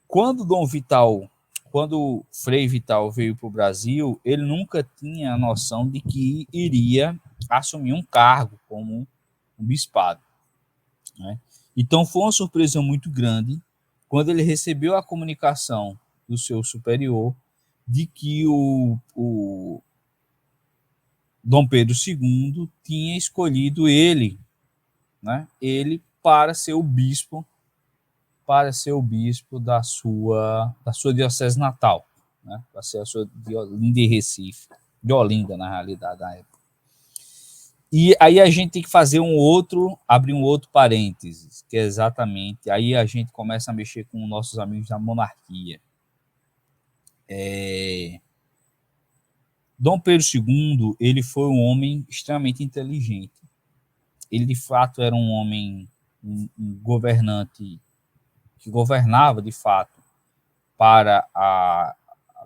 Quando Frei Vital veio para o Brasil, ele nunca tinha a noção de que iria assumir um cargo como um bispado, né? Então foi uma surpresa muito grande quando ele recebeu a comunicação do seu superior de que o Dom Pedro II tinha escolhido ele, né, ele para ser o bispo da sua diocese natal, né, para ser a sua de Olinda e Recife, de Olinda, na realidade, na época. E aí a gente tem que fazer abrir um outro parênteses, que é exatamente, aí a gente começa a mexer com nossos amigos da monarquia. Dom Pedro II, ele foi um homem extremamente inteligente. Ele, de fato, era um homem, um governante que governava, de fato, para a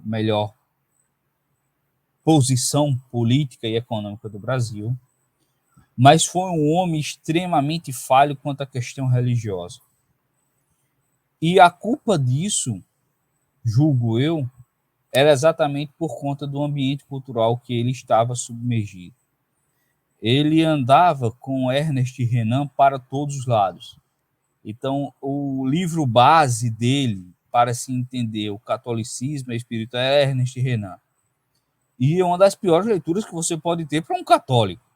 melhor posição política e econômica do Brasil, mas foi um homem extremamente falho quanto à questão religiosa. E a culpa disso, julgo eu, era exatamente por conta do ambiente cultural que ele estava submergido. Ele andava com Ernest Renan para todos os lados. Então, o livro base dele, para se entender o catolicismo e o espírito, é Ernest Renan. E é uma das piores leituras que você pode ter para um católico.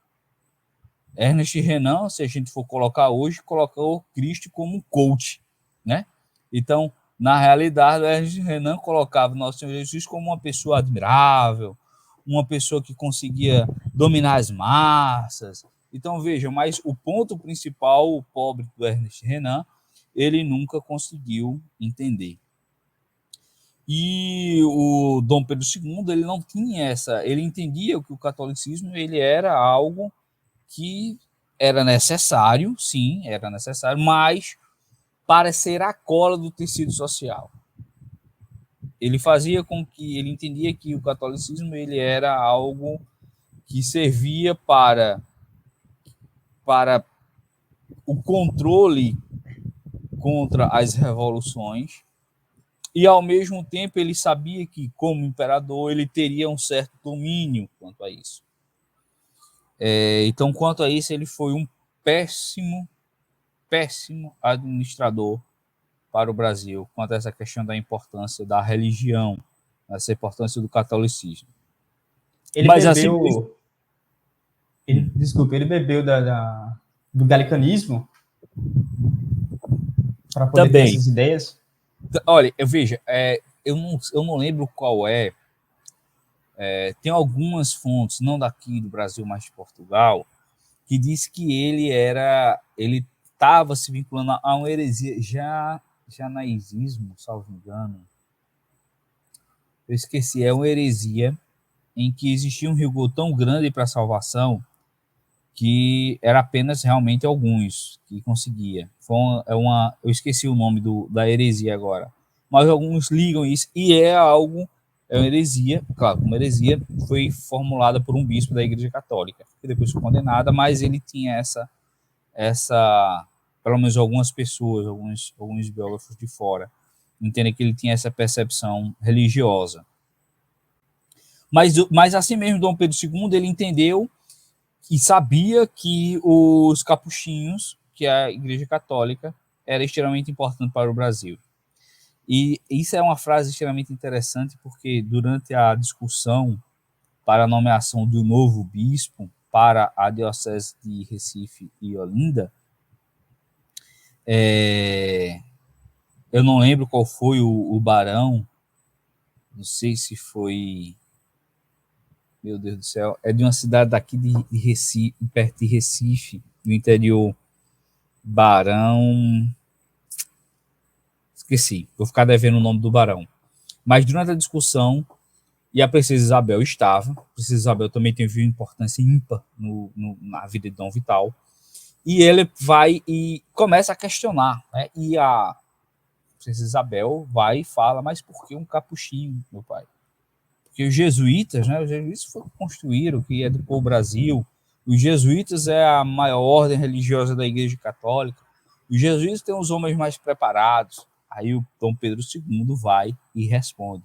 Ernest Renan, se a gente for colocar hoje, colocou Cristo como um coach, né? Então, na realidade, Ernest Renan colocava Nosso Senhor Jesus como uma pessoa admirável, uma pessoa que conseguia dominar as massas. Então, veja, mas o ponto principal, o pobre do Ernest Renan, ele nunca conseguiu entender. E o Dom Pedro II, ele não tinha essa, ele entendia que o catolicismo ele era algo que era necessário, sim, era necessário, mas para ser a cola do tecido social. Ele fazia com que ele entendia que o catolicismo ele era algo que servia para o controle contra as revoluções, e ao mesmo tempo ele sabia que, como imperador, ele teria um certo domínio quanto a isso. Então, quanto a isso, ele foi um péssimo administrador para o Brasil, quanto a essa questão da importância da religião, essa importância do catolicismo. Ele bebeu... Ele bebeu do galicanismo para poder também ter essas ideias? Olha, veja, eu não lembro qual é. Tem algumas fontes, não daqui do Brasil, mas de Portugal, que diz que ele estava se vinculando a uma heresia, janaísmo, salvo engano. Eu esqueci, é uma heresia em que existia um rigor tão grande para a salvação que era apenas realmente alguns que conseguia. Eu esqueci o nome da heresia agora, mas alguns ligam isso e é uma heresia, claro, uma heresia foi formulada por um bispo da Igreja Católica, que depois foi condenada, mas ele tinha essa pelo menos algumas pessoas, alguns biógrafos de fora, entendem que ele tinha essa percepção religiosa. Mas assim mesmo, Dom Pedro II, ele entendeu e sabia que os capuchinhos, que a Igreja Católica, era extremamente importante para o Brasil. E isso é uma frase extremamente interessante, porque durante a discussão para a nomeação do novo bispo para a diocese de Recife e Olinda, eu não lembro qual foi o barão, não sei se foi... Meu Deus do céu, é de uma cidade daqui de Recife, perto de Recife, do interior, Barão... Esqueci, vou ficar devendo o nome do barão. Mas durante a discussão, e a princesa Isabel estava, a princesa Isabel também teve uma importância ímpar na vida de Dom Vital, e ele vai e começa a questionar, né? E a princesa Isabel vai e fala, mas por que um capuchinho, meu pai? Porque os jesuítas, né? Os jesuítas foram construíram, que é do povo Brasil. Os jesuítas é a maior ordem religiosa da Igreja Católica. Os jesuítas têm os homens mais preparados. Aí o Dom Pedro II vai e responde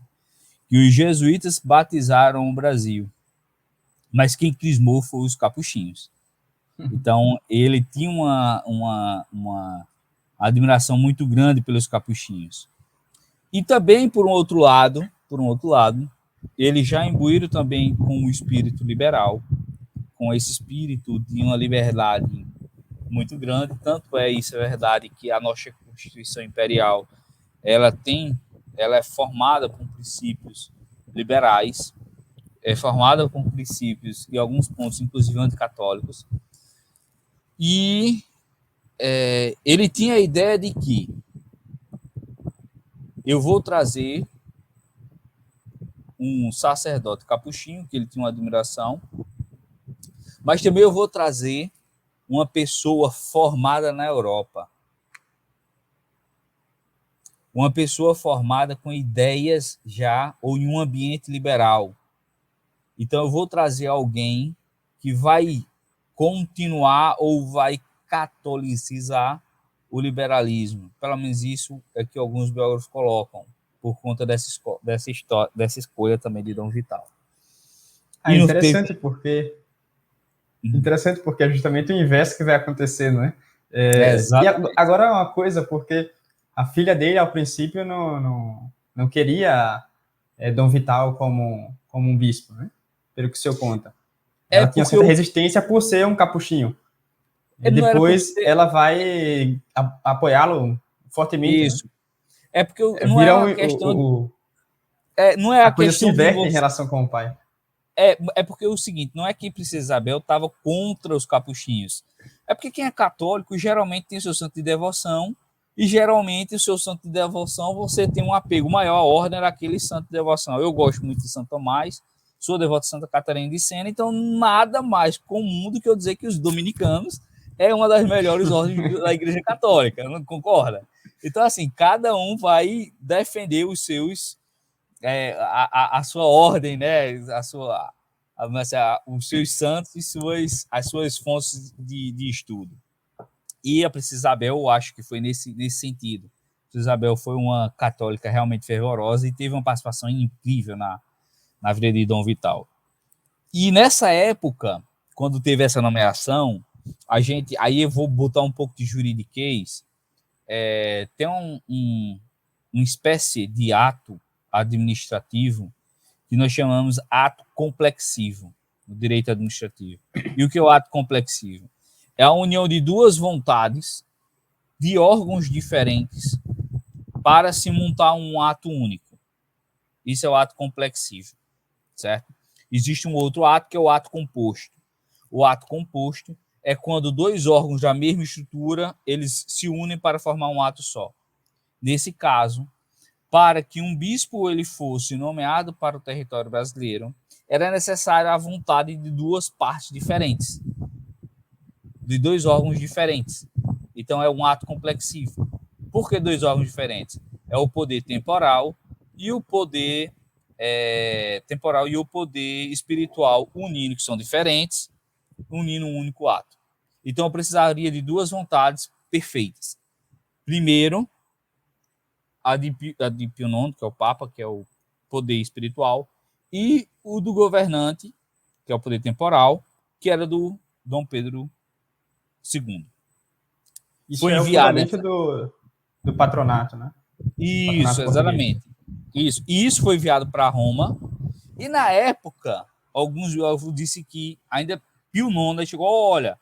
que os jesuítas batizaram o Brasil, mas quem crismou foi os capuchinhos. Então, ele tinha uma admiração muito grande pelos capuchinhos. E também, por um outro lado, eles já imbuíram também com o espírito liberal, com esse espírito de uma liberdade muito grande. Tanto é isso, é verdade, que a nossa Constituição Imperial ela é formada com princípios liberais, é formada com princípios e alguns pontos, inclusive anticatólicos. E ele tinha a ideia de que eu vou trazer um sacerdote capuchinho, que ele tinha uma admiração, mas também eu vou trazer uma pessoa formada na Europa. Uma pessoa formada com ideias já, ou em um ambiente liberal. Então, eu vou trazer alguém que vai continuar ou vai catolicizar o liberalismo. Pelo menos isso é que alguns biógrafos colocam, por conta dessa escolha também de Dom Vital. Interessante porque é justamente o inverso que vai acontecer, não é? E agora uma coisa, porque a filha dele, ao princípio, não queria Dom Vital como um bispo, né? Pelo que o senhor conta. Ela tinha certa resistência por ser um capuchinho. E depois ela vai apoiá-lo fortemente. Isso. Né? É porque não é uma questão... não é a coisa questão se inverte em relação com o pai. É porque é o seguinte, não é que Princesa Isabel estava contra os capuchinhos. É porque quem é católico geralmente tem o seu santo de devoção, e geralmente o seu santo de devoção você tem um apego maior à ordem daquele santo de devoção. Eu gosto muito de Santo Tomás, sou devoto de Santa Catarina de Sena, então nada mais comum do que eu dizer que os dominicanos é uma das melhores ordens da Igreja Católica, não concorda? Então, assim, cada um vai defender os seus... a sua ordem, né? Os seus santos e as suas fontes de estudo. E a Princesa Isabel, eu acho que foi nesse sentido. A Princesa Isabel foi uma católica realmente fervorosa e teve uma participação incrível na vida de Dom Vital. E nessa época, quando teve essa nomeação, aí eu vou botar um pouco de juridiquês, tem uma espécie de ato administrativo que nós chamamos ato complexivo no direito administrativo. E o que é o ato complexivo? É a união de duas vontades de órgãos diferentes para se montar um ato único. Isso é o ato complexivo, certo? Existe um outro ato que é o ato composto. O ato composto é quando dois órgãos da mesma estrutura eles se unem para formar um ato só. Nesse caso, para que um bispo ele fosse nomeado para o território brasileiro, era necessária a vontade de duas partes diferentes, de dois órgãos diferentes. Então, é um ato complexivo. Por que dois órgãos diferentes? É o poder temporal e o poder espiritual unindo, que são diferentes, unindo um único ato. Então, eu precisaria de duas vontades perfeitas. Primeiro, a de Pio IX, que é o Papa, que é o poder espiritual, e o do governante, que é o poder temporal, que era do Dom Pedro II. Isso foi enviado do patronato, né? Isso, exatamente. Isso. E isso foi enviado para Roma. E na época, alguns biógrafos disseram que ainda Pio IX chegou, olha,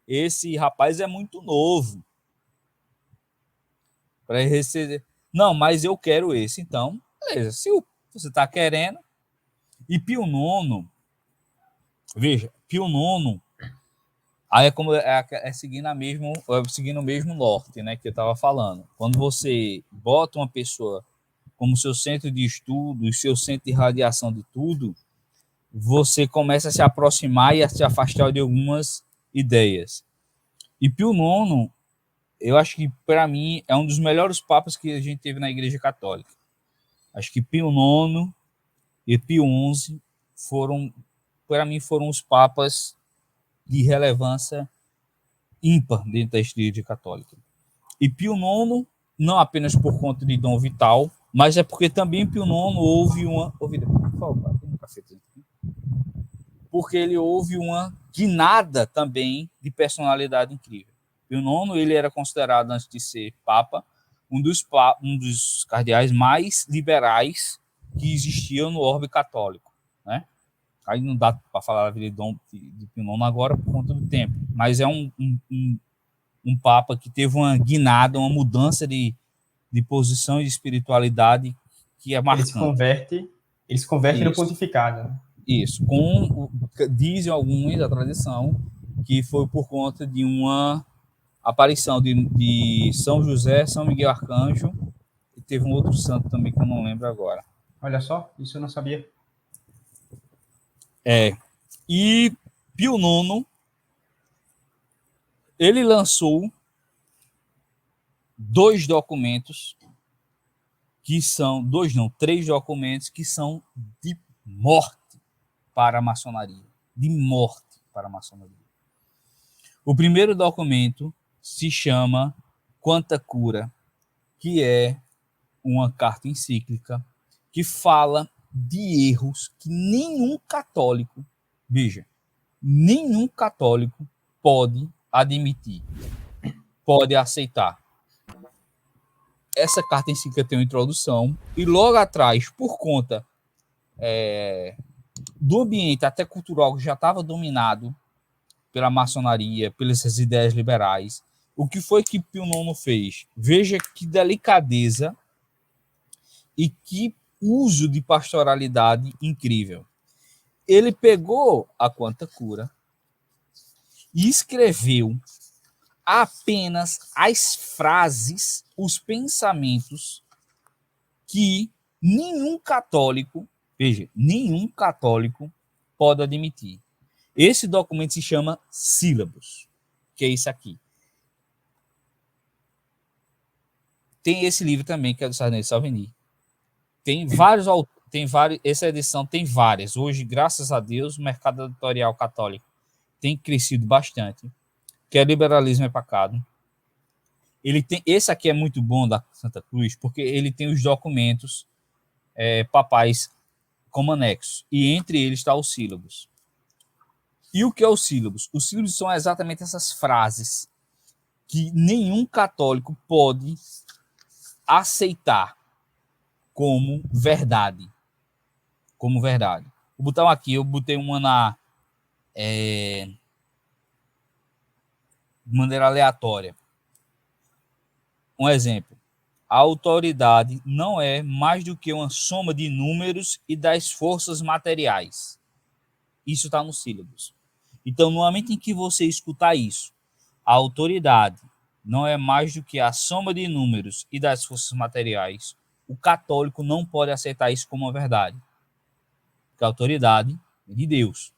esse rapaz é muito novo para receber. Não, mas eu quero esse. Então, beleza. Se você está querendo. E Pio IX, veja, Pio IX, aí seguindo o mesmo norte, né, que eu estava falando. Quando você bota uma pessoa como seu centro de estudo, seu centro de radiação de tudo, você começa a se aproximar e a se afastar de algumas ideias. E Pio IX, eu acho que, para mim, é um dos melhores papas que a gente teve na Igreja Católica. Acho que Pio IX e Pio XI para mim, foram os papas de relevância ímpar dentro da Igreja Católica. E Pio IX, não apenas por conta de Dom Vital, mas é porque também Pio IX houve uma... Por favor, tem um cafezinho aqui. Porque ele houve uma guinada também de personalidade incrível. Pio IX, ele era considerado, antes de ser Papa, um dos cardeais mais liberais que existiam no orbe católico, né? Aí não dá para falar a vida de Pio IX agora por conta do tempo, mas é um Papa que teve uma guinada, uma mudança de posição e de espiritualidade que é marcante. Ele se converte no pontificado. Né? Isso. Dizem alguns da tradição que foi por conta de uma aparição de São José, São Miguel Arcanjo, e teve um outro santo também que eu não lembro agora. Olha só, isso eu não sabia. E Pio IX, ele lançou 3 documentos que são de morte para a maçonaria. De morte para a maçonaria. O primeiro documento se chama Quanta Cura, que é uma carta encíclica que fala de erros que nenhum católico, veja, nenhum católico pode admitir, pode aceitar. Essa carta encíclica tem uma introdução e logo atrás, por conta do ambiente até cultural que já estava dominado pela maçonaria, pelas ideias liberais, o que foi que Pio IX fez? Veja que delicadeza e que uso de pastoralidade incrível. Ele pegou a Quanta Cura e escreveu apenas as frases, os pensamentos que nenhum católico, veja, nenhum católico pode admitir. Esse documento se chama Sílabos, que é isso aqui. Tem esse livro também, que é do Sarney Salvini. Tem vários, essa edição tem várias. Hoje, graças a Deus, o mercado editorial católico tem crescido bastante, que é Liberalismo é Pecado. Esse aqui é muito bom da Santa Cruz, porque ele tem os documentos papais como anexo, e entre eles está os sílabos. E o que é os sílabos? Os sílabos são exatamente essas frases que nenhum católico pode aceitar como verdade. Como verdade. Vou botar uma aqui, eu botei uma de maneira aleatória. Um exemplo. A autoridade não é mais do que uma soma de números e das forças materiais. Isso está nos sílabos. Então, no momento em que você escutar isso, a autoridade não é mais do que a soma de números e das forças materiais, o católico não pode aceitar isso como uma verdade. Porque a autoridade vem de Deus.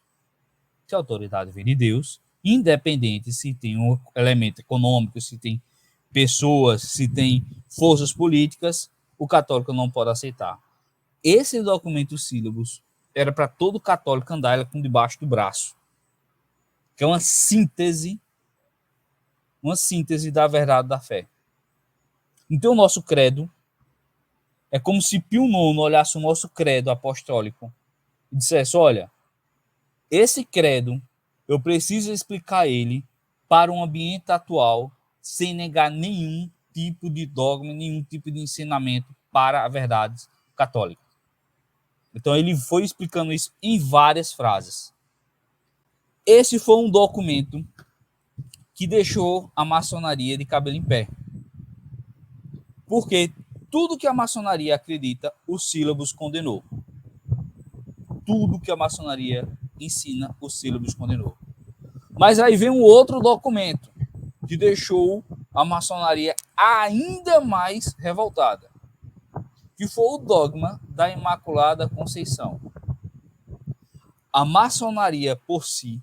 Se a autoridade vem de Deus, independente se tem um elemento econômico, se tem pessoas, se tem forças políticas, o católico não pode aceitar. Esse documento sílabos era para todo católico andar com debaixo do braço, que é uma síntese da verdade da fé. Então, o nosso credo é como se Pio IX olhasse o nosso credo apostólico e dissesse, olha, esse credo, eu preciso explicar ele para um ambiente atual sem negar nenhum tipo de dogma, nenhum tipo de ensinamento para a verdade católica. Então, ele foi explicando isso em várias frases. Esse foi um documento que deixou a maçonaria de cabelo em pé. Porque tudo que a maçonaria acredita, o Sílabus condenou. Tudo que a maçonaria ensina, o Sílabus condenou. Mas aí vem um outro documento que deixou a maçonaria ainda mais revoltada, que foi o dogma da Imaculada Conceição. A maçonaria, por si,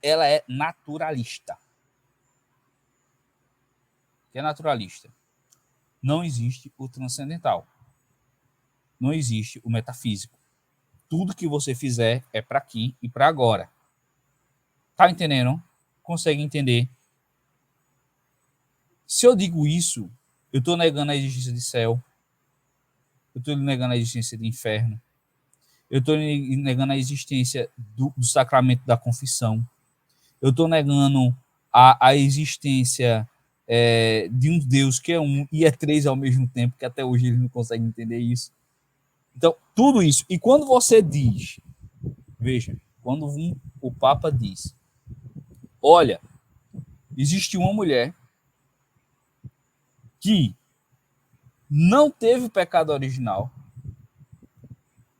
ela é naturalista. O que é naturalista? Não existe o transcendental. Não existe o metafísico. Tudo que você fizer é para aqui e para agora. Tá entendendo? Consegue entender Se eu digo isso, eu estou negando a existência de céu, eu estou negando a existência de inferno, eu estou negando a existência do sacramento da confissão, eu estou negando a existência de um Deus que é um e é três ao mesmo tempo, que até hoje eles não conseguem entender isso. Então, tudo isso. E quando você diz, veja, quando o Papa diz, olha, existe uma mulher que não teve o pecado original,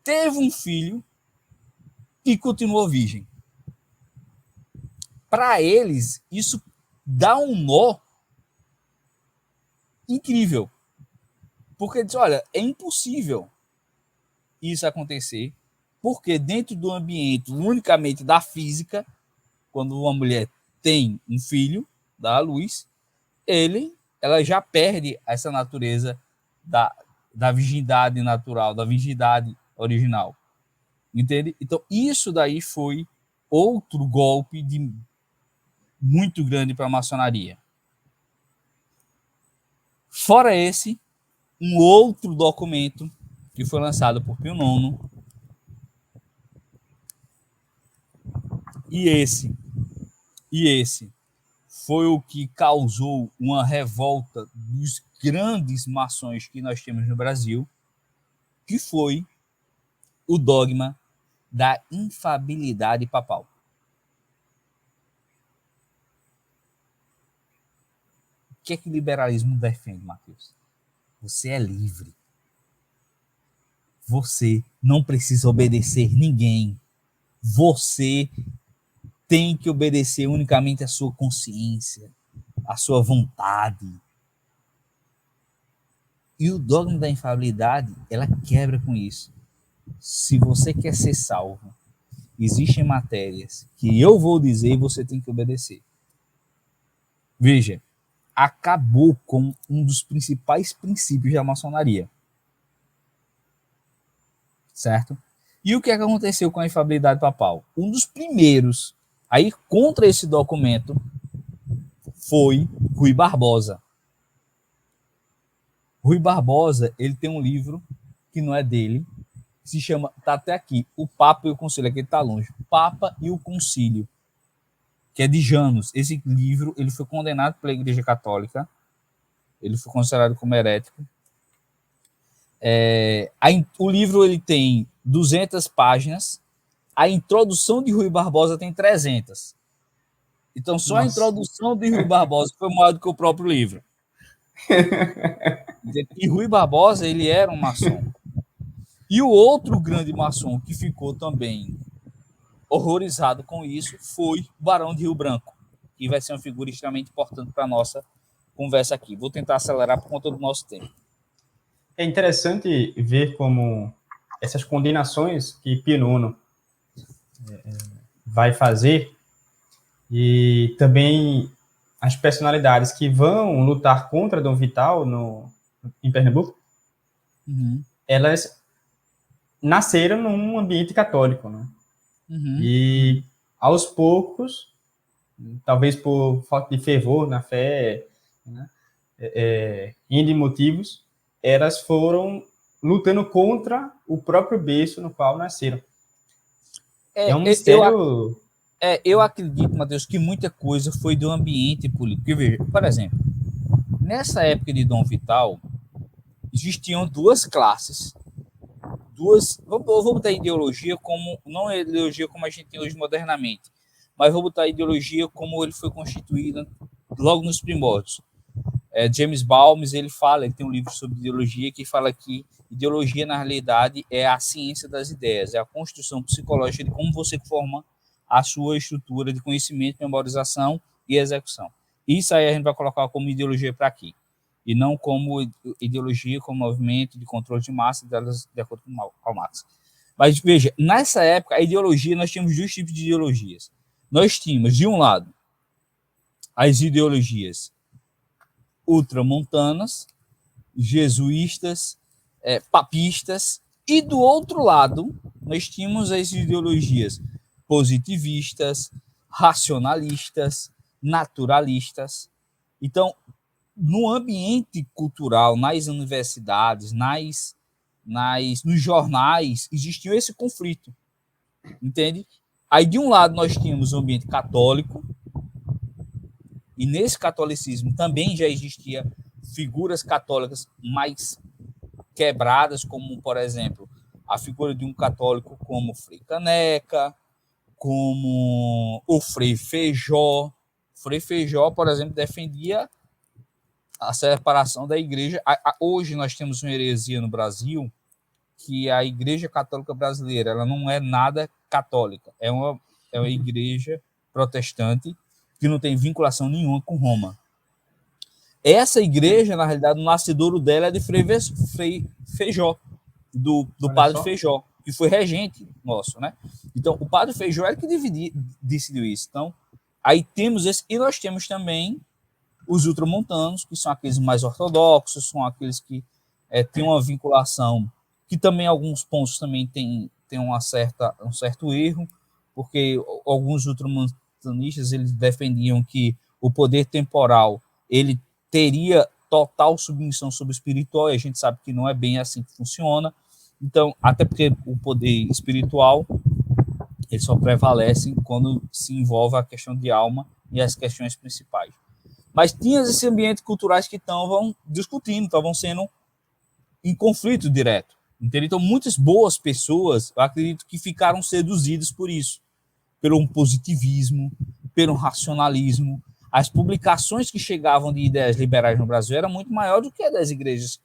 teve um filho e continuou virgem. Para eles, isso dá um nó incrível. Porque diz, olha, é impossível isso acontecer, porque dentro do ambiente unicamente da física, quando uma mulher tem um filho, dá à luz, ela já perde essa natureza da virgindade natural, da virgindade original. Entende? Então, isso daí foi outro golpe muito grande para a maçonaria. Fora esse, um outro documento que foi lançado por Pio IX, e esse foi o que causou uma revolta dos grandes maçons que nós temos no Brasil, que foi o dogma da infabilidade papal. O que é que o liberalismo defende, Matheus? Você é livre. Você não precisa obedecer ninguém. Você tem que obedecer unicamente à sua consciência, à sua vontade. E o dogma da infalibilidade, ela quebra com isso. Se você quer ser salvo, existem matérias que eu vou dizer e você tem que obedecer. Veja, acabou com um dos principais princípios da maçonaria. Certo? E o que aconteceu com a infabilidade papal? Um dos primeiros a ir contra esse documento foi Rui Barbosa. Rui Barbosa, ele tem um livro que não é dele, que se chama, tá até aqui, O Papa e o Concílio, aqui ele tá longe, O Papa e o Concílio, que é de Janus. Esse livro, ele foi condenado pela Igreja Católica, ele foi considerado como herético. O livro ele tem 200 páginas, a introdução de Rui Barbosa tem 300. Então, só Nossa. A introdução de Rui Barbosa foi maior do que o próprio livro. E Rui Barbosa, ele era um maçom. E o outro grande maçom que ficou também horrorizado com isso foi o Barão de Rio Branco, que vai ser uma figura extremamente importante para a nossa conversa aqui. Vou tentar acelerar por conta do nosso tempo. É interessante ver como essas condenações que Pio IX vai fazer e também as personalidades que vão lutar contra Dom Vital em Pernambuco, elas nasceram num ambiente católico, né? E aos poucos, talvez por falta de fervor na fé, né, N motivos, elas foram lutando contra o próprio berço no qual nasceram. É um mistério... Eu acredito, Matheus, que muita coisa foi do ambiente político. Porque, veja, por exemplo, nessa época de Dom Vital, existiam duas classes. Vou botar a ideologia como, não a ideologia como a gente tem hoje modernamente, mas vou botar a ideologia como ele foi constituído logo nos primórdios. James Balmes, ele tem um livro sobre ideologia que fala que ideologia, na realidade, é a ciência das ideias, é a construção psicológica de como você forma a sua estrutura de conhecimento, memorização e execução. Isso aí a gente vai colocar como ideologia para aqui, e não como ideologia, como movimento de controle de massa, de acordo com Karl Marx. Mas veja, nessa época, a ideologia, nós tínhamos dois tipos de ideologias. Nós tínhamos, de um lado, as ideologias ultramontanas, jesuístas, papistas, e do outro lado, nós tínhamos as ideologias positivistas, racionalistas, naturalistas. Então, no ambiente cultural, nas universidades, nos jornais, existia esse conflito, entende? Aí, de um lado, nós tínhamos o ambiente católico, e nesse catolicismo também já existia figuras católicas mais quebradas, como, por exemplo, a figura de um católico como Frei Caneca, como o Frei Feijó. Frei Feijó, por exemplo, defendia a separação da igreja. Hoje nós temos uma heresia no Brasil, que a Igreja Católica Brasileira ela não é nada católica, é uma igreja protestante que não tem vinculação nenhuma com Roma. Essa igreja, na realidade, o nascedouro dela é de Frei Feijó, do padre Feijó, que foi regente nosso, né? Então, o padre Feijó é que decidiu isso. Então, aí temos esse, e nós temos também os ultramontanos, que são aqueles mais ortodoxos, são aqueles que têm uma vinculação, que também alguns pontos também tem um certo erro, porque alguns ultramontanistas eles defendiam que o poder temporal ele teria total submissão sobre o espiritual, e a gente sabe que não é bem assim que funciona. Então, até porque o poder espiritual ele só prevalece quando se envolve a questão de alma e as questões principais. Mas tinha esses ambientes culturais que estavam discutindo, estavam sendo em conflito direto. Entendeu? Então, muitas boas pessoas, eu acredito que ficaram seduzidas por isso, pelo positivismo, pelo racionalismo. As publicações que chegavam de ideias liberais no Brasil eram muito maior do que a das ideias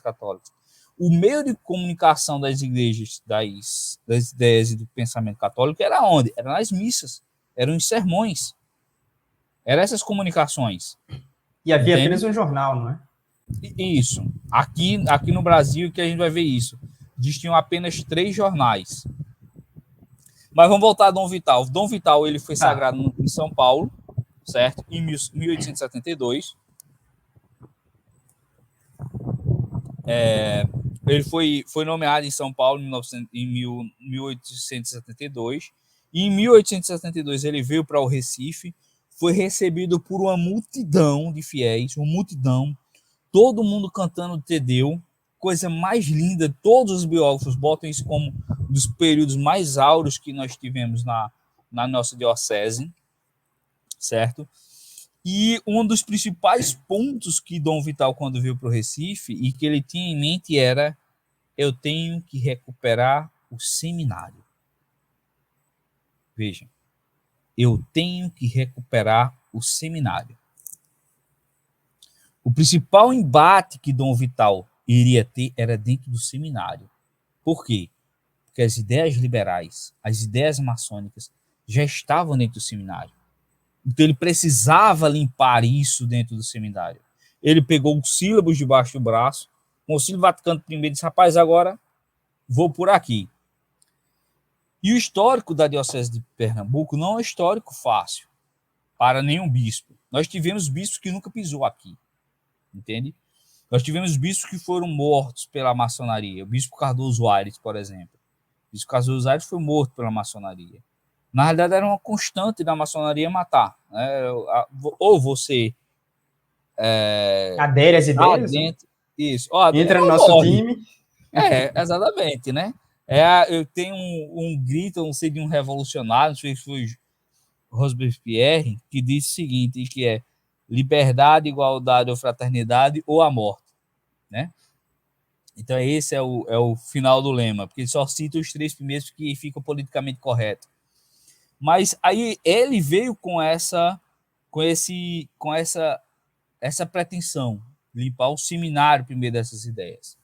católicas. O meio de comunicação das igrejas, das ideias e do pensamento católico era onde? Era nas missas, eram os sermões. Eram essas comunicações. E havia apenas um jornal, não é? Isso. Aqui no Brasil que a gente vai ver isso. Existiam apenas 3 jornais. Mas vamos voltar a Dom Vital. Dom Vital ele foi sagrado em São Paulo, certo? Em 1872. Ele foi nomeado em São Paulo em 1872. E em 1872 ele veio para o Recife, foi recebido por uma multidão de fiéis, todo mundo cantando Tedeu, coisa mais linda. Todos os biógrafos botam isso como um dos períodos mais áureos que nós tivemos na nossa diocese, certo? E um dos principais pontos que Dom Vital, quando veio para o Recife, e que ele tinha em mente era: eu tenho que recuperar o seminário. Vejam, eu tenho que recuperar o seminário. O principal embate que Dom Vital iria ter era dentro do seminário. Por quê? Porque as ideias liberais, as ideias maçônicas já estavam dentro do seminário. Então ele precisava limpar isso dentro do seminário. Ele pegou os sílabos debaixo do braço, o Concílio Vaticano I disse: rapaz, agora vou por aqui. E o histórico da Diocese de Pernambuco não é um histórico fácil para nenhum bispo. Nós tivemos bispos que nunca pisou aqui, entende? Nós tivemos bispos que foram mortos pela maçonaria. O bispo Cardoso Aires, por exemplo. O bispo Cardoso Aires foi morto pela maçonaria. Na realidade, era uma constante da maçonaria matar. Né? Ou você adere às ideias, dentro, isso. Entra no nosso time. Exatamente, né? Eu tenho um grito, não sei, de um revolucionário, não sei se foi Robespierre, que disse o seguinte, que é: liberdade, igualdade ou fraternidade ou a morte, né? Então esse é o final do lema, porque ele só cita os 3 primeiros que ficam politicamente corretos. Mas aí ele veio com essa pretensão, limpar o seminário primeiro dessas ideias.